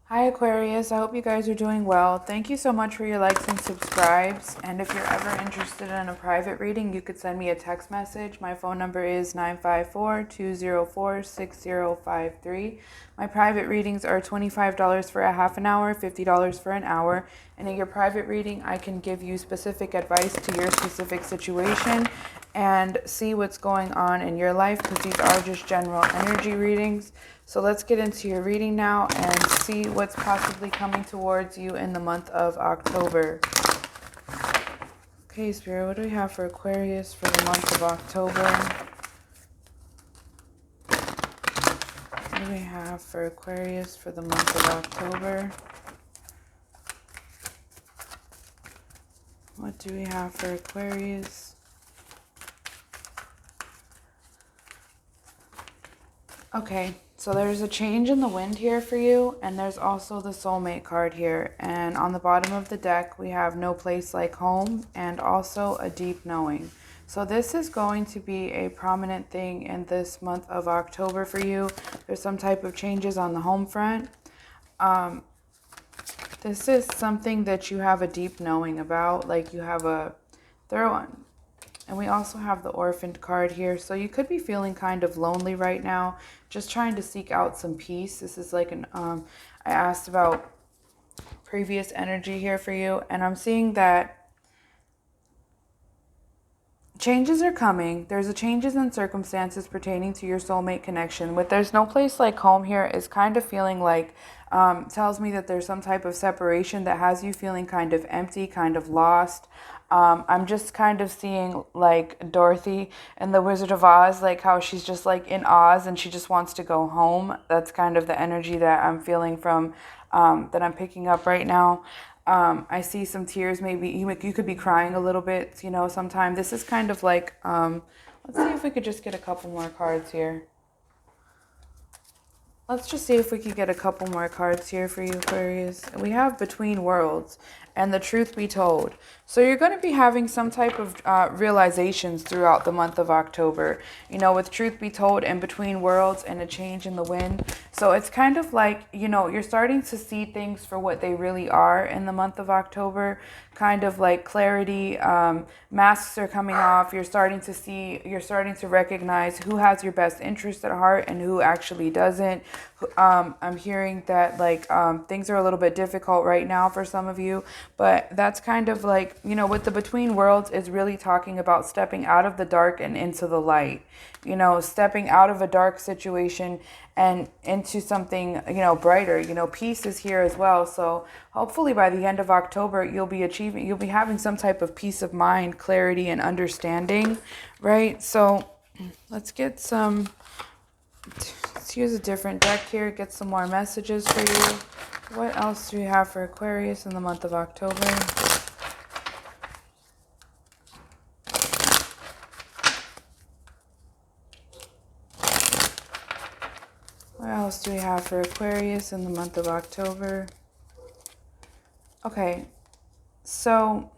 Hi Aquarius, I hope you guys are doing well. Thank you so much for your likes and subscribes. And if you're ever interested in a private reading, you could send me a text message. My phone number is 954-204-6053. My private readings are $25 for a half an hour, $50 for an hour. And in your private reading, I can give you specific advice to your specific situation and see what's going on in your life, because these are just general energy readings. So let's get into your reading now and see what's possibly coming towards you in the month of October. Okay, Spirit, what do we have for Aquarius for the month of October? What do we have for Aquarius for the month of October? What do we have for Aquarius? Okay, so there's a change in the wind here for you, and there's also the soulmate card here. And on the bottom of the deck, we have no place like home and also a deep knowing. So this is going to be a prominent thing in this month of October for you. There's some type of changes on the home front. This is something that you have a deep knowing about, like you have a thorough. And we also have the orphaned card here. So you could be feeling kind of lonely right now, just trying to seek out some peace. This is like an, I asked about previous energy here for you. And I'm seeing that changes are coming. There's a changes in circumstances pertaining to your soulmate connection. With there's no place like home here is kind of feeling like, tells me that there's some type of separation that has you feeling kind of empty, kind of lost. I'm just kind of seeing like Dorothy in The Wizard of Oz, like how she's just like in Oz and she just wants to go home. That's kind of the energy that I'm feeling from, that I'm picking up right now. I see some tears. Maybe you could be crying a little bit, sometime. This is kind of like, let's see if we could just get a couple more cards here. Let's just see if we could get a couple more cards here for you, Aquarius. We have Between Worlds and The Truth Be Told. So you're going to be having some type of realizations throughout the month of October, with Truth Be Told and Between Worlds and a change in the wind. So it's kind of like, you're starting to see things for what they really are in the month of October, kind of like clarity. Masks are coming off. You're starting to recognize who has your best interest at heart and who actually doesn't. I'm hearing that things are a little bit difficult right now for some of you, but that's kind of like, with the Between Worlds is really talking about stepping out of the dark and into the light, stepping out of a dark situation and into something, brighter. Peace is here as well. So hopefully by the end of October, you'll be having some type of peace of mind, clarity, and understanding, right? So let's use a different deck here, get some more messages for you. What else do we have for Aquarius in the month of October? What else do we have for Aquarius in the month of October? Okay, so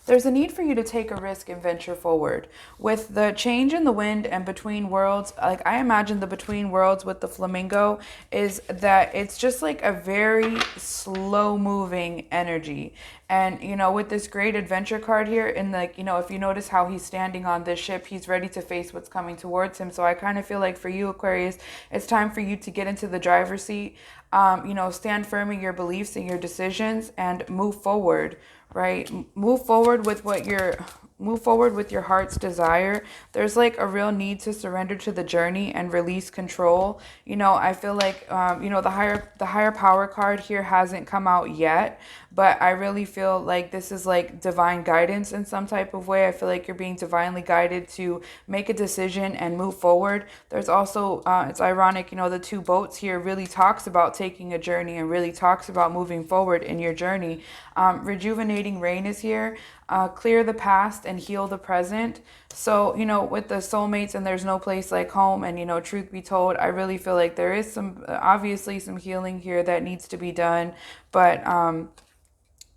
there's a need for you to take a risk and venture forward. With the change in the wind and Between Worlds, like I imagine the Between Worlds with the flamingo is that it's just like a very slow moving energy. And, with this great adventure card here, and if you notice how he's standing on this ship, he's ready to face what's coming towards him. So I kind of feel like for you, Aquarius, it's time for you to get into the driver's seat, stand firm in your beliefs and your decisions and move forward. Right? Move forward with your heart's desire. There's like a real need to surrender to the journey and release control. I feel like the higher power card here hasn't come out yet, but I really feel like this is like divine guidance in some type of way. I feel like you're being divinely guided to make a decision and move forward. There's also, it's ironic, the two boats here really talks about taking a journey and really talks about moving forward in your journey. Rejuvenating rain is here. Clear the past and heal the present. So, with the soulmates and there's no place like home and, truth be told, I really feel like there is obviously some healing here that needs to be done. But,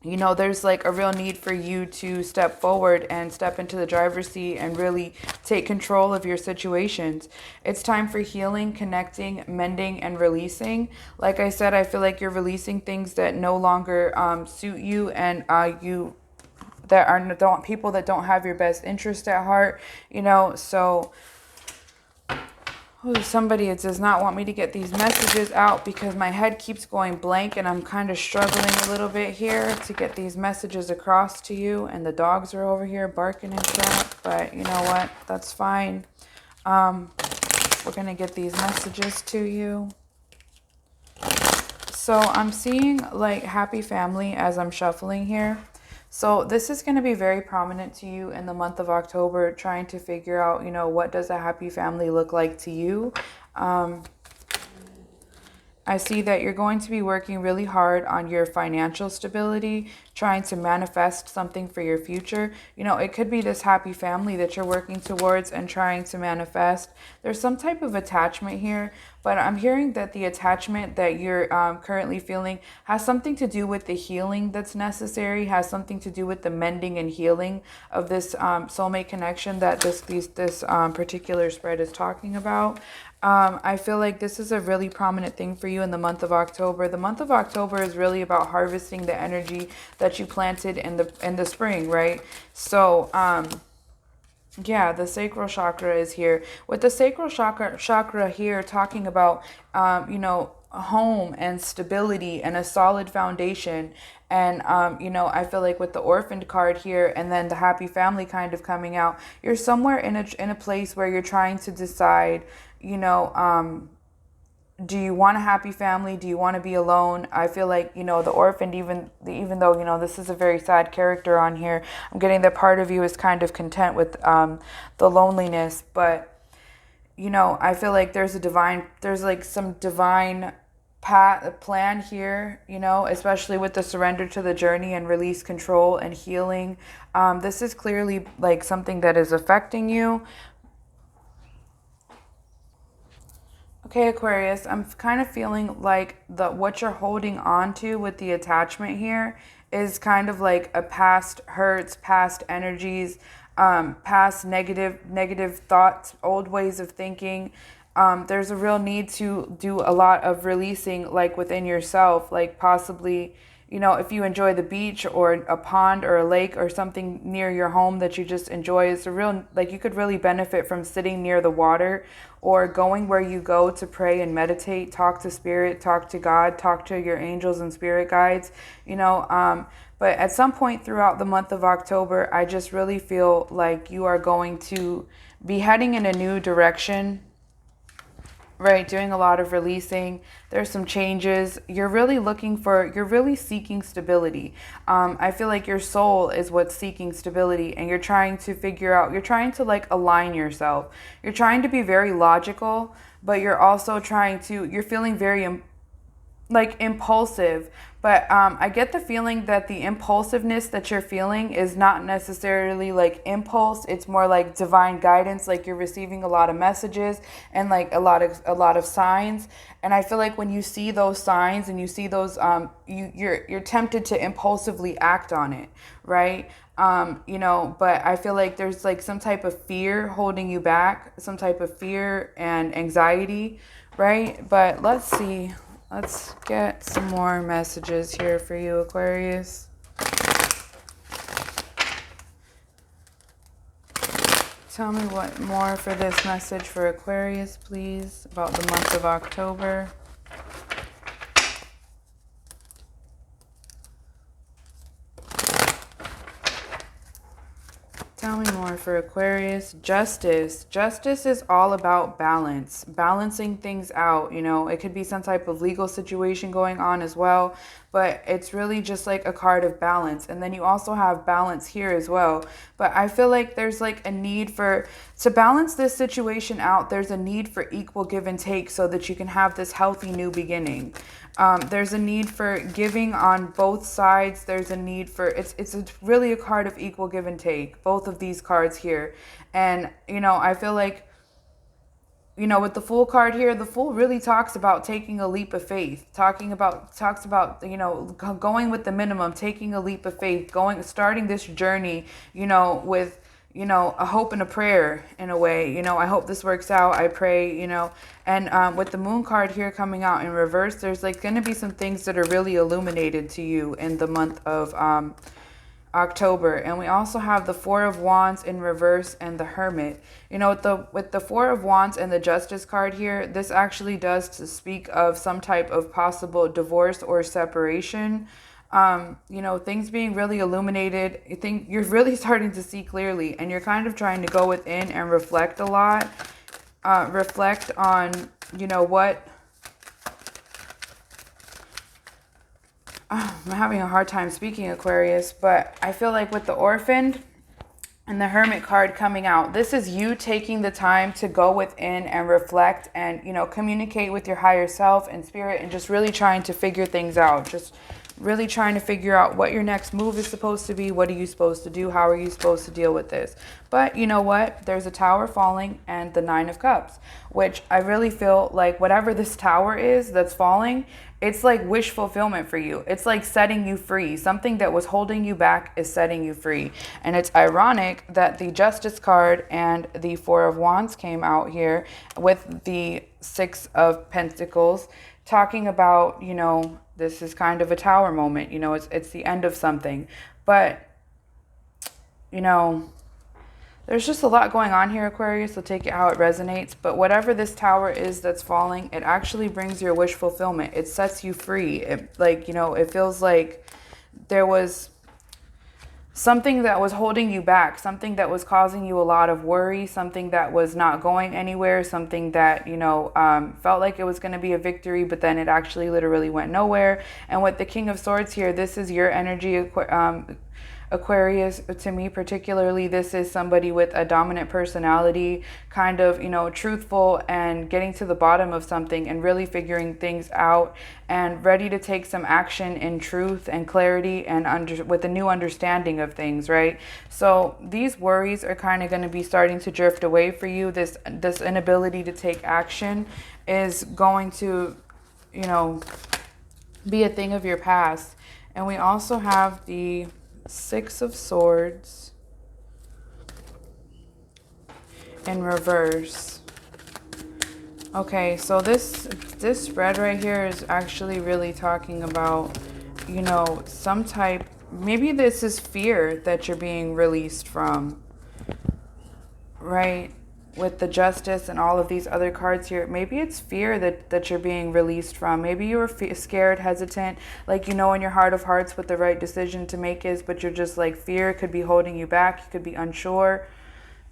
you know, there's like a real need for you to step forward and step into the driver's seat and really take control of your situations. It's time for healing, connecting, mending, and releasing. Like I said, I feel like you're releasing things that no longer suit you, and you that are don't people that don't have your best interest at heart, you know. So somebody, it does not want me to get these messages out because my head keeps going blank and I'm kind of struggling a little bit here to get these messages across to you. And the dogs are over here barking and crap, but you know what? That's fine. We're going to get these messages to you. So I'm seeing like happy family as I'm shuffling here. So this is going to be very prominent to you in the month of October, trying to figure out, you know, what does a happy family look like to you? I see that you're going to be working really hard on your financial stability, trying to manifest something for your future. You know, it could be this happy family that you're working towards and trying to manifest. There's some type of attachment here, but I'm hearing that the attachment that you're currently feeling has something to do with the healing that's necessary, has something to do with the mending and healing of this soulmate connection that this particular spread is talking about. I feel like this is a really prominent thing for you in the month of October. The month of October is really about harvesting the energy that you planted in the spring, right? So, yeah, the sacral chakra is here. With the sacral chakra here talking about, you know, home and stability and a solid foundation. And, you know, I feel like with the orphaned card here and then the happy family kind of coming out, you're somewhere in a place where you're trying to decide, you know, do you want a happy family? Do you want to be alone? I feel like, you know, the orphaned, even though, you know, this is a very sad character on here, I'm getting that part of you is kind of content with the loneliness. But, you know, I feel like there's like some divine plan here, you know, especially with the surrender to the journey and release control and healing. This is clearly like something that is affecting you. Okay, Aquarius, I'm kind of feeling like what you're holding on to with the attachment here is kind of like a past hurts, past energies, past negative thoughts, old ways of thinking. There's a real need to do a lot of releasing, like within yourself, like possibly, you know, if you enjoy the beach or a pond or a lake or something near your home that you just enjoy, it's a real, like you could really benefit from sitting near the water or going where you go to pray and meditate, talk to spirit, talk to God, talk to your angels and spirit guides, you know. But at some point throughout the month of October, I just really feel like you are going to be heading in a new direction. Right, doing a lot of releasing. There's some changes. You're really seeking stability. I feel like your soul is what's seeking stability, and you're trying to like align yourself. You're trying to be very logical, but you're feeling very like impulsive. But I get the feeling that the impulsiveness that you're feeling is not necessarily like impulse. It's more like divine guidance. Like you're receiving a lot of messages and like a lot of signs. And I feel like when you see those signs and you see those, you're tempted to impulsively act on it, right? You know, but I feel like there's like some type of fear holding you back, some type of fear and anxiety, right? But let's see. Let's get some more messages here for you, Aquarius. Tell me what more for this message for Aquarius, please, about the month of October. Tell me more for Aquarius. Justice. Justice is all about balance, balancing things out. You know, it could be some type of legal situation going on as well, but it's really just like a card of balance. And then you also have balance here as well. But I feel like there's like a need to balance this situation out. There's a need for equal give and take so that you can have this healthy new beginning. There's a need for giving on both sides. There's a need for, it's really a card of equal give and take, both of these cards here. And, you know, I feel like you know, with the Fool card here, the Fool really talks about taking a leap of faith, talks about, you know, going with the minimum, taking a leap of faith, starting this journey, you know, with, you know, a hope and a prayer in a way. You know, I hope this works out. I pray, you know. And with the Moon card here coming out in reverse, there's like going to be some things that are really illuminated to you in the month of October. And we also have the Four of Wands in reverse and the Hermit. You know, with the Four of Wands and the Justice card here, this actually does to speak of some type of possible divorce or separation. You know, things being really illuminated. I think you're really starting to see clearly, and you're kind of trying to go within and reflect a lot. Reflect on, you know, what I'm having a hard time speaking, Aquarius, but I feel like with the Orphan and the Hermit card coming out, this is you taking the time to go within and reflect and, you know, communicate with your higher self and spirit, and just really trying to figure things out. Just really trying to figure out what your next move is supposed to be. What are you supposed to do? How are you supposed to deal with this? But you know what? There's a Tower falling and the Nine of Cups, which I really feel like whatever this tower is that's falling, it's like wish fulfillment for you. It's like setting you free. Something that was holding you back is setting you free. And it's ironic that the Justice card and the Four of Wands came out here with the Six of Pentacles, talking about, you know, this is kind of a tower moment. You know, it's the end of something. But, you know, there's just a lot going on here, Aquarius, so take it how it resonates. But whatever this tower is that's falling, it actually brings your wish fulfillment. It sets you free. It, like, you know, it feels like there was something that was holding you back, something that was causing you a lot of worry, something that was not going anywhere, something that, you know, felt like it was going to be a victory, but then it actually literally went nowhere. And with the King of Swords here, this is your energy, Aquarius. To me particularly, this is somebody with a dominant personality, kind of, you know, truthful and getting to the bottom of something and really figuring things out and ready to take some action in truth and clarity and with a new understanding of things, right? So these worries are kind of going to be starting to drift away for you. This inability to take action is going to, you know, be a thing of your past. And we also have the Six of Swords in reverse. Okay, so this spread right here is actually really talking about, you know, some type, maybe this is fear that you're being released from, right? With the Justice and all of these other cards here, maybe it's fear that you're being released from. Maybe you were scared, hesitant, like, you know, in your heart of hearts what the right decision to make is, but you're just like, fear could be holding you back. You could be unsure,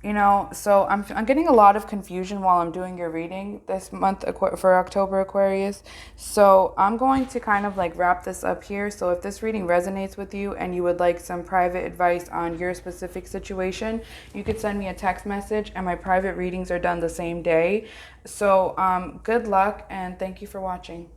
you know. So I'm getting a lot of confusion while I'm doing your reading this month for October, Aquarius. So I'm going to kind of like wrap this up here. So if this reading resonates with you and you would like some private advice on your specific situation, you could send me a text message, and my private readings are done the same day. So good luck, and thank you for watching.